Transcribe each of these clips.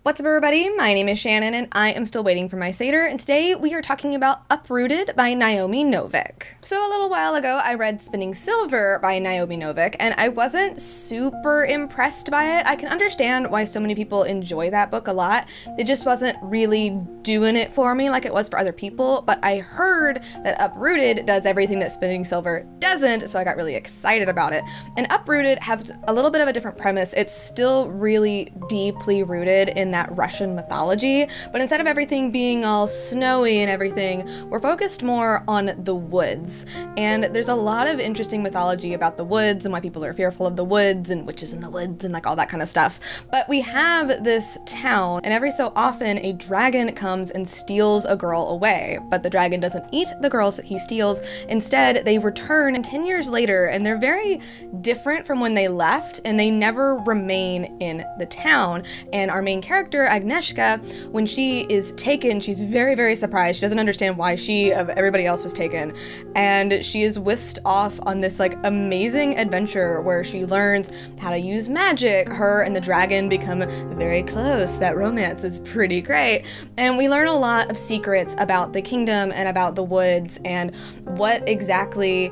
What's up, everybody? My name is Shannon and I am still waiting for my Seder, and today we are talking about Uprooted by Naomi Novik. So a little while ago I read Spinning Silver by Naomi Novik and I wasn't super impressed by it. I can understand why so many people enjoy that book a lot. It just wasn't really doing it for me like it was for other people, but I heard that Uprooted does everything that Spinning Silver doesn't, so I got really excited about it. And Uprooted has a little bit of a different premise. It's still really deeply rooted in that Russian mythology, but instead of everything being all snowy and everything, we're focused more on the woods. And there's a lot of interesting mythology about the woods and why people are fearful of the woods and witches in the woods and like all that kind of stuff. But we have this town, and every so often a dragon comes and steals a girl away, but the dragon doesn't eat the girls that he steals. Instead, they return 10 years later, and they're very different from when they left, and they never remain in the town. And our main character, Agnieszka, when she is taken, she's very, very surprised. She doesn't understand why she, of everybody else, was taken. And she is whisked off on this like amazing adventure where she learns how to use magic. Her and the dragon become very close. That romance is pretty great. And we learn a lot of secrets about the kingdom and about the woods and what exactly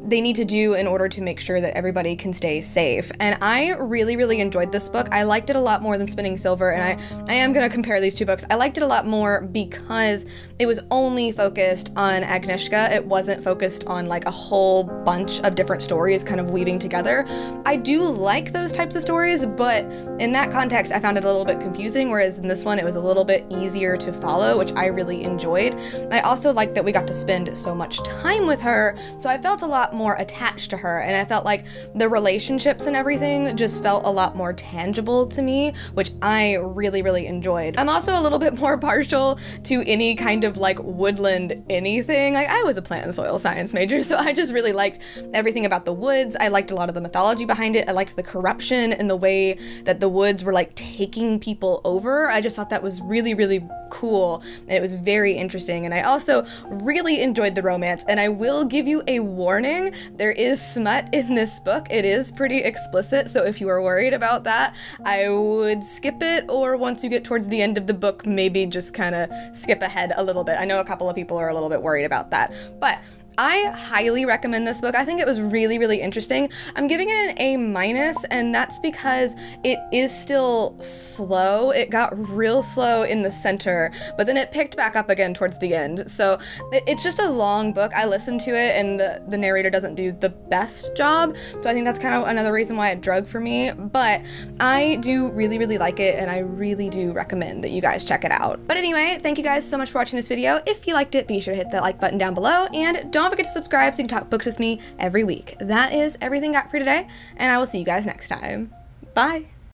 they need to do in order to make sure that everybody can stay safe. And I really, really enjoyed this book. I liked it a lot more than Spinning Silver, and I am gonna compare these two books. I liked it a lot more because it was only focused on Agnieszka. It wasn't focused on like a whole bunch of different stories kind of weaving together. I do like those types of stories, but in that context, I found it a little bit confusing, whereas in this one, it was a little bit easier to follow, which I really enjoyed. I also liked that we got to spend so much time with her, so I felt a lot more attached to her, and I felt like the relationships and everything just felt a lot more tangible to me, which I really, really enjoyed. I'm also a little bit more partial to any kind of like woodland anything. Like, I was a plant and soil science major, so I just really liked everything about the woods. I liked a lot of the mythology behind it. I liked the corruption and the way that the woods were like taking people over. I just thought that was really, really cool, and it was very interesting. And I also really enjoyed the romance, and I will give you a warning. There is smut in this book. It is pretty explicit, so if you are worried about that, I would skip it, or once you get towards the end of the book, maybe just kind of skip ahead a little bit. I know a couple of people are a little bit worried about that, but I highly recommend this book. I think it was really, really interesting. I'm giving it an A-, and that's because it is still slow. It got real slow in the center, but then it picked back up again towards the end. So it's just a long book. I listened to it, and the narrator doesn't do the best job, so I think that's kind of another reason why it drug for me, but I do really, really like it, and I really do recommend that you guys check it out. But anyway, thank you guys so much for watching this video. If you liked it, be sure to hit that like button down below, and don't forget to subscribe so you can talk books with me every week. That is everything I got for today, and I will see you guys next time. Bye!